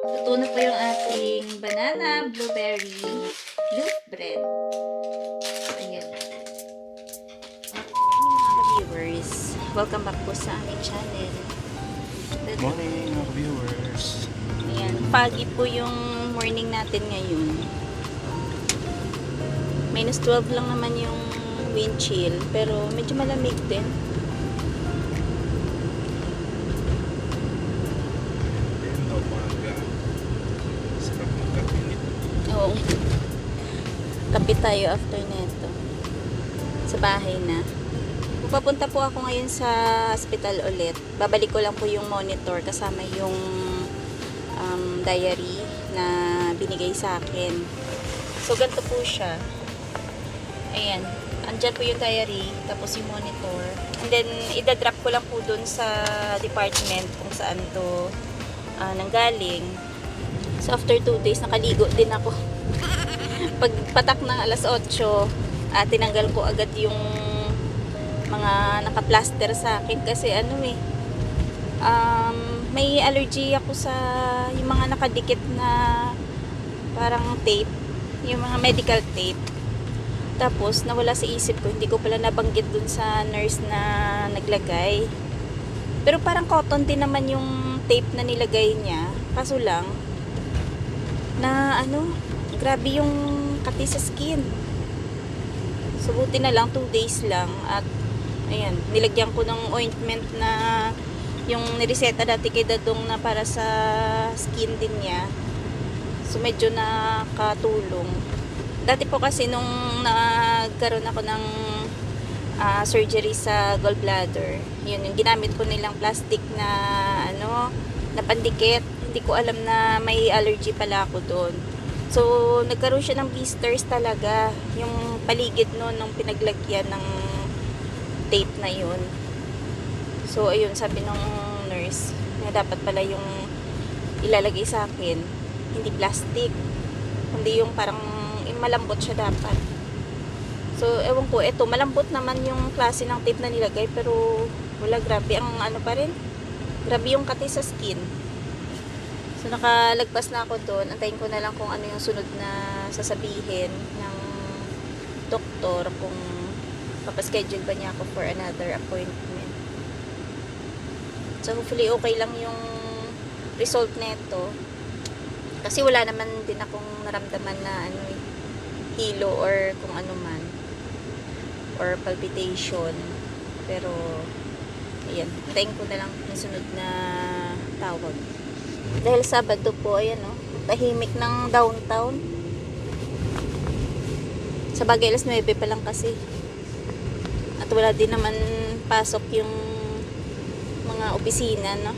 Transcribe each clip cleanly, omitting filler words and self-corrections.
Luto na po yung ating banana, blueberry, loaf bread. Ayan. Mga viewers, welcome back po sa aming channel. Morning mga viewers. Ayan, foggy po yung morning natin ngayon. -12 lang naman yung wind chill, pero medyo malamig din. Umaga. Sarap ng kape nito. Oo. Kape tayo after neto. Sa bahay na. Pupunta po ako ngayon sa hospital ulit. Babalik ko lang po yung monitor kasama yung diary na binigay sa akin. So, ganito po siya. Ayan. Andyan po yung diary, tapos yung monitor. And then, idadrop ko lang po dun sa department kung saan to nanggaling. So, after 2 days, nakaligo din ako. Pagpatak ng alas 8, tinanggal ko agad yung mga naka-plaster sa akin kasi may allergy ako sa yung mga nakadikit na parang tape, yung mga medical tape. Tapos nawala sa isip ko, hindi ko pala nabanggit dun sa nurse na naglagay. Pero parang cotton din naman yung tape na nilagay niya. Kaso lang na grabe yung kati sa skin. So buti na lang 2 days lang at ayan, nilagyan ko ng ointment na yung nireseta dati kay Dadong na para sa skin din niya. So medyo nakatulong. Dati po kasi nung nagkaroon ako ng surgery sa gallbladder, yun yung ginamit ko nilang plastic na na pandikit. Hindi ko alam na may allergy pala ako doon. So nagkaroon siya ng blisters talaga, yung paligid noon nung pinaglagyan ng tape na yun. So ayun, sabi nung nurse na dapat pala yung ilalagay sa akin hindi plastic, hindi yung parang malambot siya dapat. So ewan ko, eto malambot naman yung klase ng tape na nilagay, pero wala, grabe ang pa rin, grabe yung kati sa skin. So nakalagpas na ako doon. Antayin ko na lang kung ano yung sunod na sasabihin ng doktor, kung papaschedule ba niya ako for another appointment. So hopefully okay lang yung result nito. Kasi wala naman din akong naramdaman na hilo or kung ano man, or palpitation. Pero ayan, hintayin ko na lang yung sunod na tawag. Dahil Sabado po, ayan tahimik ng downtown. Sa bagay alas 9 pa lang kasi. At wala din naman pasok yung mga opisina, no?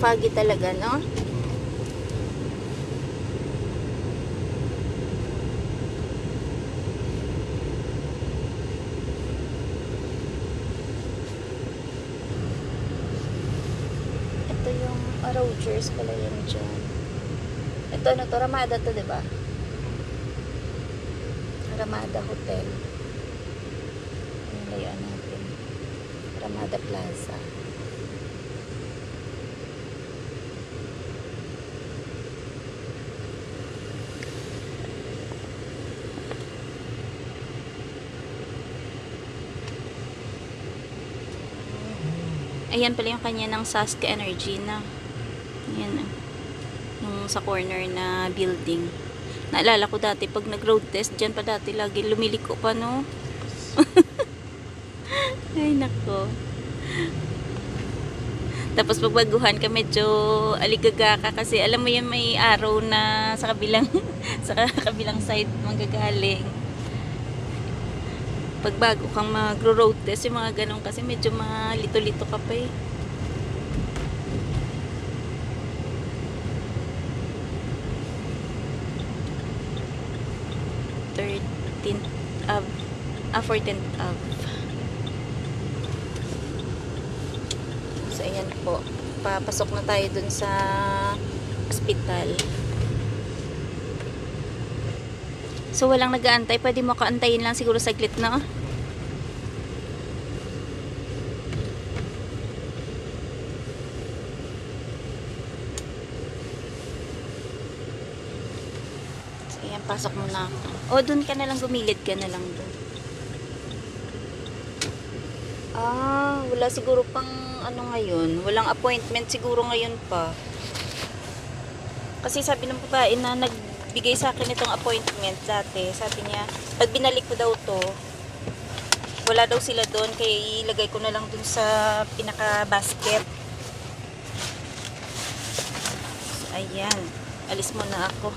Foggy talaga, no? Ito yung Rogers pala yan dyan. Ito to, Ramada to, diba? Ramada Hotel. Yung layuan natin. Ramada Plaza. Ayan pala yung kanya ng Sask Energy na. Ayan yung sa corner na building. Naalala ko dati pag nag-road test, dyan pa dati lagi lumiliko pa, no? Ay nako. Tapos pag baguhan ka, medyo aligaga ka kasi alam mo yan, may araw na sa kabilang sa kabilang side manggagaling. Pag bago kang mag-road test, yung mga ganun kasi medyo malito-lito ka pa eh. Of 14th of. So ayan po, papasok na tayo dun sa hospital. So, walang nag-aantay. Pwede mo kaantayin lang siguro saglit, no? So, ayan, pasok muna ako. O, dun ka na lang, gumilid ka na lang dun. Ah, wala siguro pang ano ngayon. Walang appointment siguro ngayon pa. Kasi sabi ng babae na nagbigay sa akin itong appointment dati, sabi niya, pag binalik ko daw to, wala daw sila doon, kaya ilagay ko na lang dun sa pinaka-basket. So, ayan. Alis muna ako.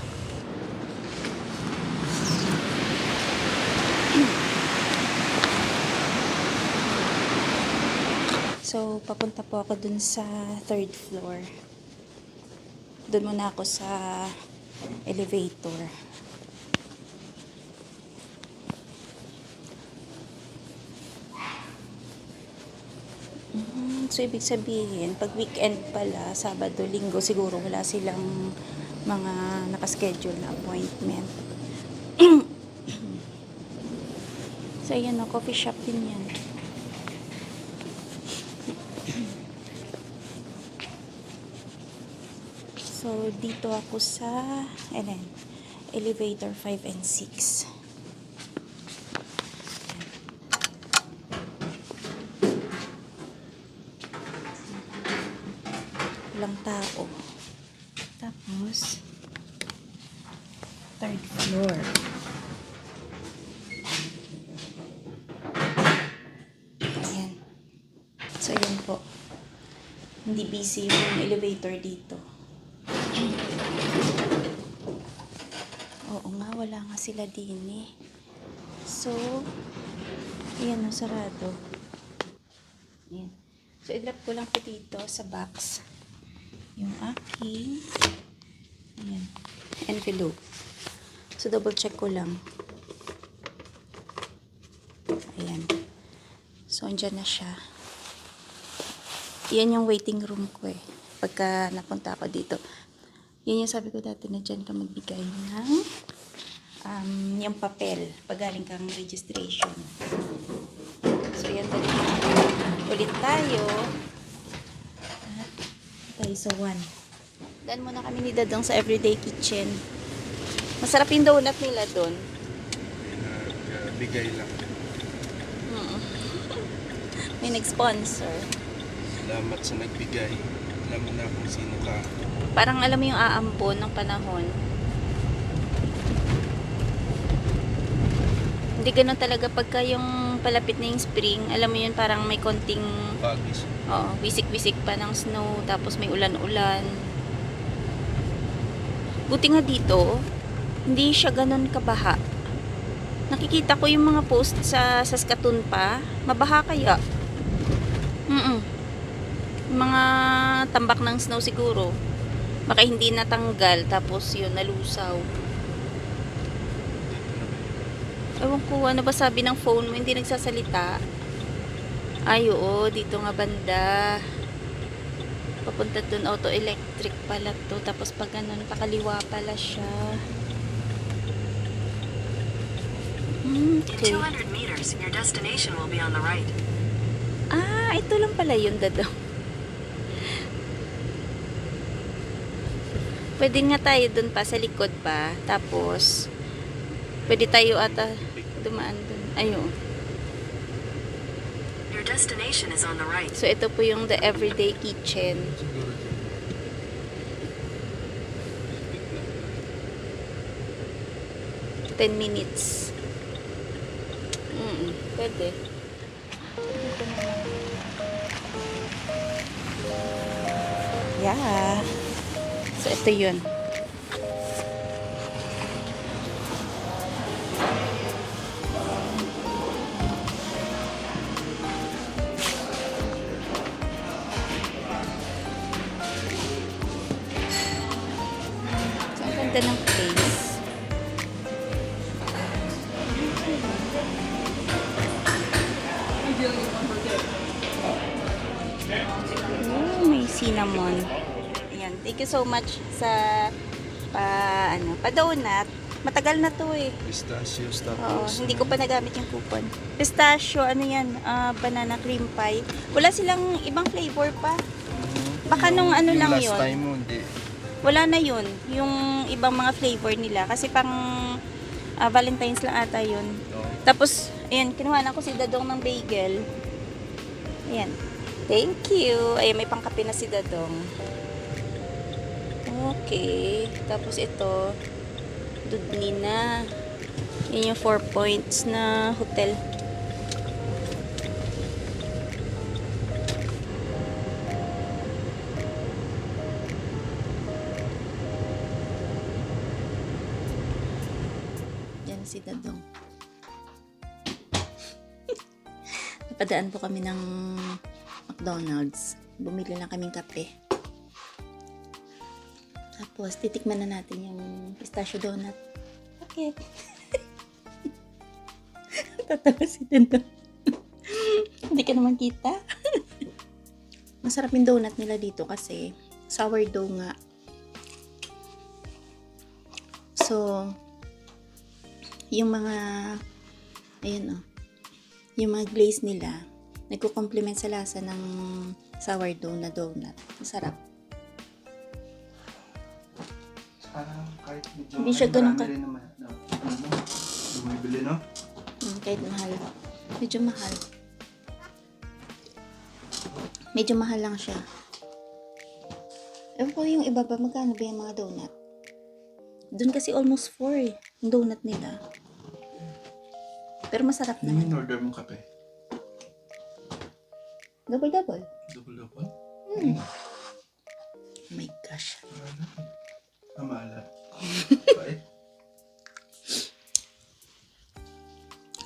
So, papunta po ako dun sa 3rd floor. Dun muna ako sa elevator. So, ibig sabihin, pag weekend pala, Sabado, Linggo, siguro wala silang mga nakaschedule na appointment. So, ayan o, coffee shop din yan. So, dito ako sa elevator 5 and 6. Walang tao. Tapos, 3rd floor. Ayan. So, ayan po. Hindi busy yung elevator dito. Oo nga, wala nga sila din eh. So, ayan o, sarado. Ayan. So, i-drop ko lang po dito sa box yung aking ayan, envelope. So, double check ko lang. Ayan. So, andyan na siya. Yan yung waiting room ko eh. Pagka napunta ako dito. Yan yung sabi ko dati na dyan ka magbigay ng yung papel pag galing kang registration. So, yan dali. Ulit tayo. Tayo sa 1. Dan muna kami ni Dadong sa Everyday Kitchen. Masarap yung donut nila doon. Bigay lang. May nag-sponsor. Salamat sa nagbigay. Alam mo na kung sino ka. Parang alam mo yung aampon ng panahon. Hindi ganun talaga pagka yung palapit na yung spring. Alam mo yun, parang may konting Bagis. wisik-wisik pa ng snow. Tapos may ulan-ulan. Buti nga dito, hindi siya ganun kabaha. Nakikita ko yung mga post sa Saskatoon pa. Mabaha kaya. Mga tambak ng snow siguro. Baka hindi natanggal. Tapos yun, nalusaw. Ewan ko, ano ba sabi ng phone mo? Hindi nagsasalita. Ay, oo. Dito nga banda. Papunta dun, auto electric pala to. Tapos pag ganun, pakaliwa pala siya. Okay. In 200 meters, your destination will be on the right. Ah, ito lang pala yun, Dadong. Pwede nga tayo dun pa, sa likod pa. Tapos, pwede tayo ata dumaan dun. Ayun. Your destination is on the right. So, ito po yung The Everyday Kitchen. Siguro dyan. 10 minutes. Pwede. Dito na lang. Yeah. So, ito yun. So, ang ganda ng place. May cinnamon. Ayan. Thank you so much sa pa-donut. Matagal na to eh. Pistachios Oo, tapos... hindi ko pa nagamit yung coupon. Pistachio, ano yan, banana cream pie. Wala silang ibang flavor pa. Baka nung ano yung lang last yun. time mo, hindi. Wala na yun, yung ibang mga flavor nila. Kasi pang Valentine's lang ata yun. No. Tapos, ayan, kinuha na ko si Dadong ng bagel. Ayan. Thank you. Ayan, may pangkape na si Dadong. Okay. Tapos ito, Dudni na. Yan yung 4 points na hotel. Yan si Dadong. Napadaan po kami ng McDonald's. Bumili lang kaming kape. Tapos, titikman na natin yung pistachio donut. Okay. Tatawa si Dadong. Hindi ka naman kita. Masarap yung donut nila dito kasi sourdough nga. So, yung mga ayun oh, yung mga glaze nila nagko-complement sa lasa ng sourdough na donut. Masarap. Kahit medyo Hindi siya ganun ka. naman. Bumibili, no? Kahit mahal. Medyo mahal. Medyo mahal lang siya. Ewan ko yung iba ba, magkano ba yung mga donut? Doon kasi almost 4 yung donut nila. Pero masarap Ano naman. yung order mong kape? Double-double. Double-double? Oh my gosh. Amala. Bait.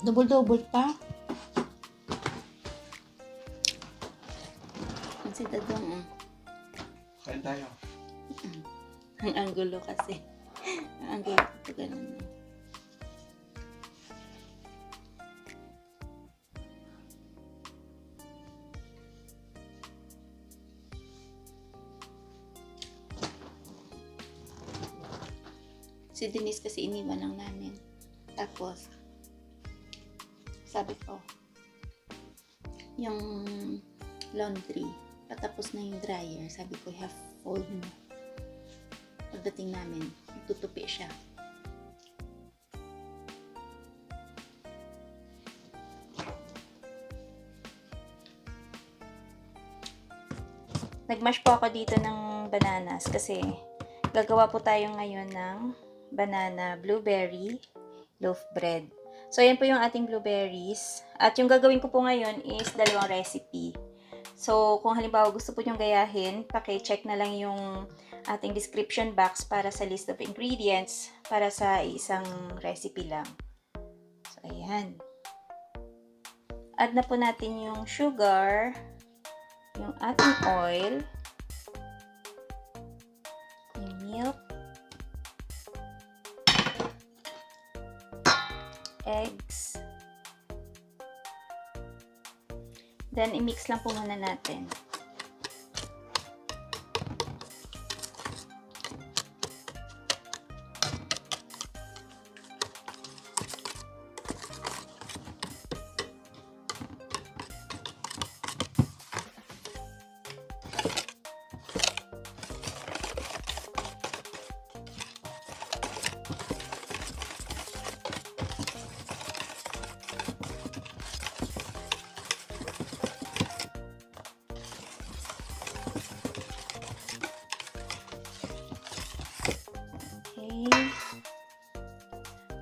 Double-double pa. Ang si Dadong. Kain tayo. Ang anggulo kasi. Ang anggulo ko ganun. Si Denise kasi iniwan lang namin. Tapos, sabi ko, yung laundry, patapos na yung dryer, sabi ko, have fold mo. Pagdating namin, tutupi siya. Nagmash po ako dito ng bananas kasi gagawa po tayo ngayon ng banana blueberry loaf bread. So, yan po yung ating blueberries. At yung gagawin ko po ngayon is dalawang recipe. So, kung halimbawa gusto po nyong gayahin, paki-check na lang yung ating description box para sa list of ingredients para sa isang recipe lang. So, ayan. Add na po natin yung sugar, yung ating oil, yung milk, eggs, then i-mix lang po muna natin.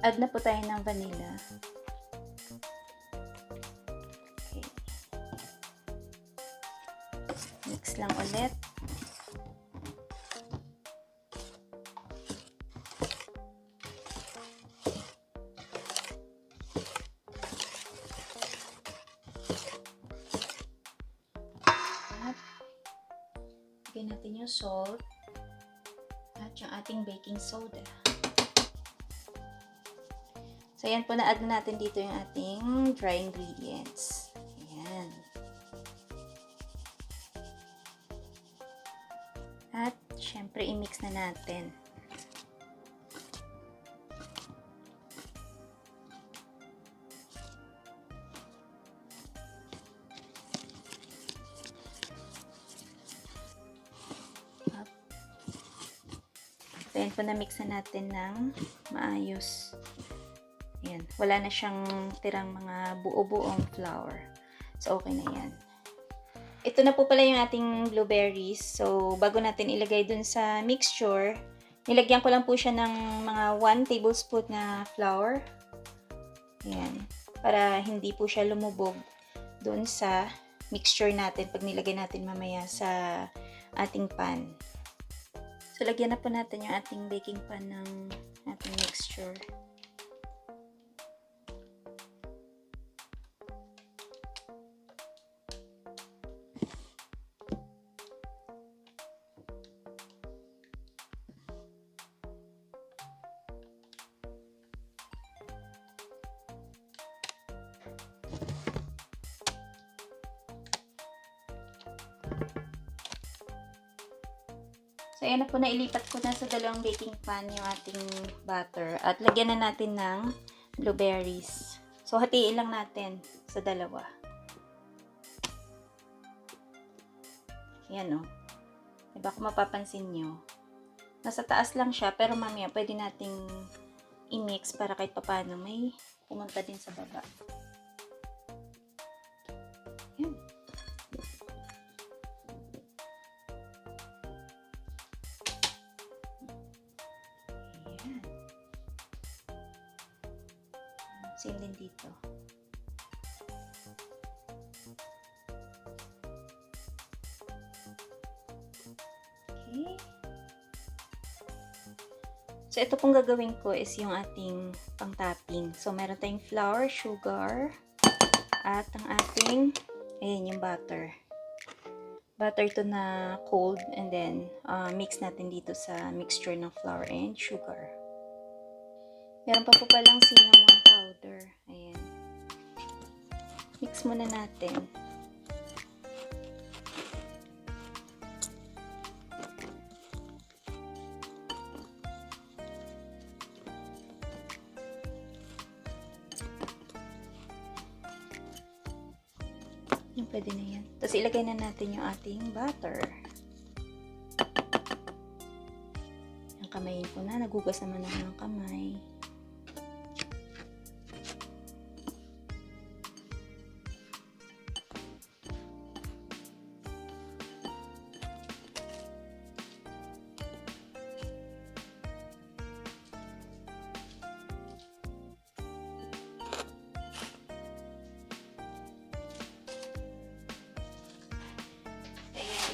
Add na po tayo ng vanilla. Okay. Mix lang ulit. At lagyan natin yung salt at yung ating baking soda. So, ayan po, na-add na natin dito yung ating dry ingredients. Ayan. At, syempre, i-mix na natin. So, ayan po, na-mix na natin ng maayos. Ayan. Wala na siyang tirang mga buo-buong flour. So, okay na yan. Ito na po pala yung ating blueberries. So, bago natin ilagay dun sa mixture, nilagyan ko lang po siya ng mga 1 tablespoon na flour. Ayan. Para hindi po siya lumubog dun sa mixture natin pag nilagay natin mamaya sa ating pan. So, lagyan na po natin yung ating baking pan ng ating mixture. So, ayan na po, nailipat ko na sa dalawang baking pan yung ating butter. At lagyan na natin ng blueberries. So, hatiin lang natin sa dalawa. Ayan o. Diba kung mapapansin nyo, nasa taas lang siya, pero mamaya pwede nating i-mix para kahit papano may pumunta din sa baba. Ayan. Same din dito. Okay. So, ito pong gagawin ko is yung ating pang-topping. So, meron tayong flour, sugar, at ang ating, ayan yung butter. Butter to na cold, and then mix natin dito sa mixture ng flour and sugar. Meron pa po palang cinnamon powder. Ayan. Mix muna natin. Yung pwede na yan. Tapos ilagay na natin yung ating butter. Ang kamayin ko na. Nagugas naman ako ng kamay.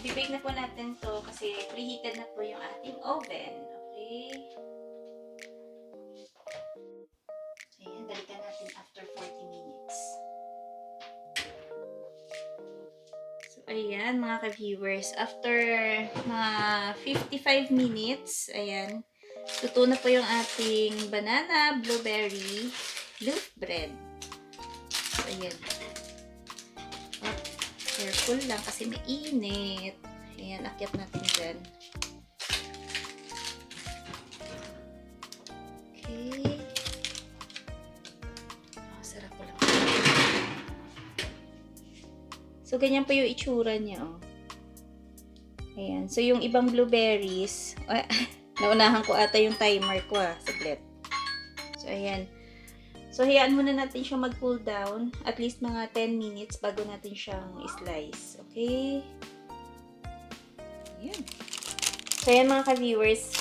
I-bake na po natin to kasi preheated na po yung ating oven. Okay? Ayan, balikan natin after 40 minutes. So, ayan mga ka-viewers. After mga 55 minutes, ayan, luto na po yung ating banana blueberry loaf bread. So, ayan. Careful lang kasi mainit. Ayan, akyat natin dyan. Okay. Oh, sarap po lang. So, ganyan po yung itsura niya, oh. Ayan. So, yung ibang blueberries, naunahan ko ata yung timer ko, saglit. So, ayan. So, hayaan muna natin siyang mag-cool down. At least mga 10 minutes bago natin siyang slice. Okay? Ayan. So, ayan mga ka-viewers.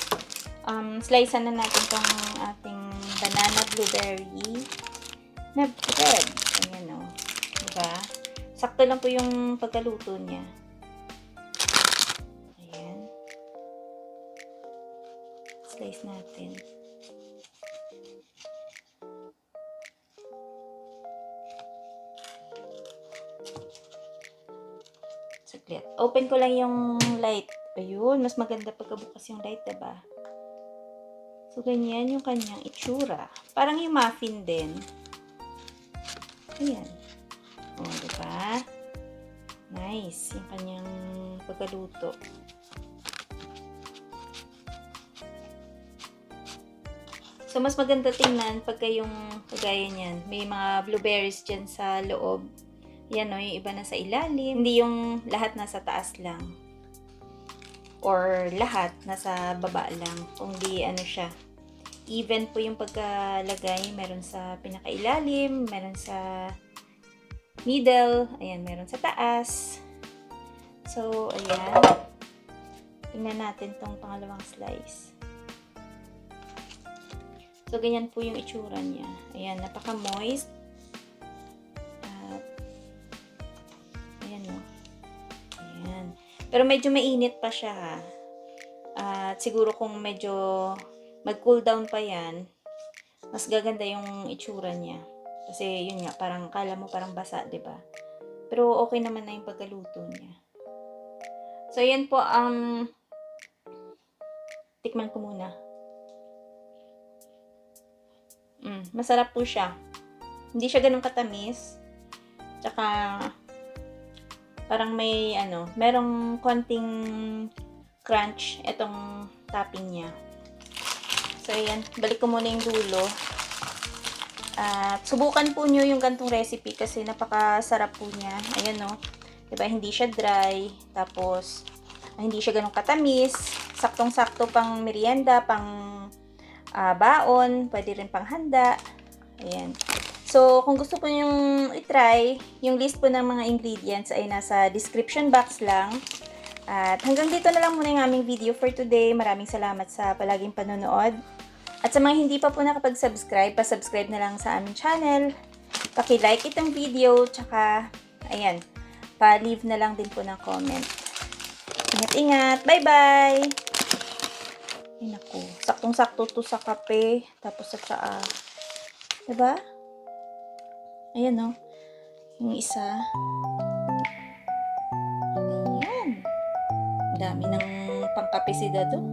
Slicean na natin itong ating banana blueberry na bread. Ayan o. Diba? Sakto lang po yung pagkaluto niya. Ayan. Slice natin. Saglit. Open ko lang yung light. Ayun, mas maganda pagkabukas yung light, diba? So, ganyan yung kanyang itsura. Parang yung muffin din. Ayan. O, diba? Nice. Yung kanyang pagkaluto. So, mas maganda tingnan pagka yung kagaya niyan. May mga blueberries dyan sa loob. Yan o, yung iba na sa ilalim. Hindi yung lahat nasa taas lang. or lahat nasa baba lang. Kung di ano siya, even po yung pagkalagay. Meron sa pinakailalim, meron sa middle, ayan, meron sa taas. So, ayan. Tingnan natin tong pangalawang slice. So, ganyan po yung itsura niya. Ayan, napaka-moist. At, ayan o. Ayan. Pero medyo mainit pa siya ha. At siguro kung medyo mag-cool down pa yan, mas gaganda yung itsura niya. Kasi yun nga, parang kala mo parang basa, 'di ba? Pero okay naman na yung pagkaluto niya. So, ayan po ang tikman ko muna. Masarap po siya. Hindi siya ganun katamis. Tsaka parang may merong konting crunch itong topping niya. So, ayan. Balik ko muna yung dulo. At subukan po nyo yung gantong recipe kasi napakasarap po niya. Ayan no. Diba? Hindi siya dry. Tapos, hindi siya ganun katamis. Saktong-sakto pang merienda, pang baon. Pwede rin pang handa. Ayan. So, kung gusto po yung itry, yung list po ng mga ingredients ay nasa description box lang. At hanggang dito na lang muna yung aming video for today. Maraming salamat sa palaging panonood. At sa mga hindi pa po nakapag-subscribe, pa-subscribe na lang sa aming channel. Paki-like itong video, tsaka, ayan, pa-leave na lang din po ng comment. Ingat-ingat! Bye-bye! Ay naku, saktong-sakto to sa kape, tapos sa tsaa. Diba? Ayan o, yung isa. Ayan. Dami ng pangkape si Dado.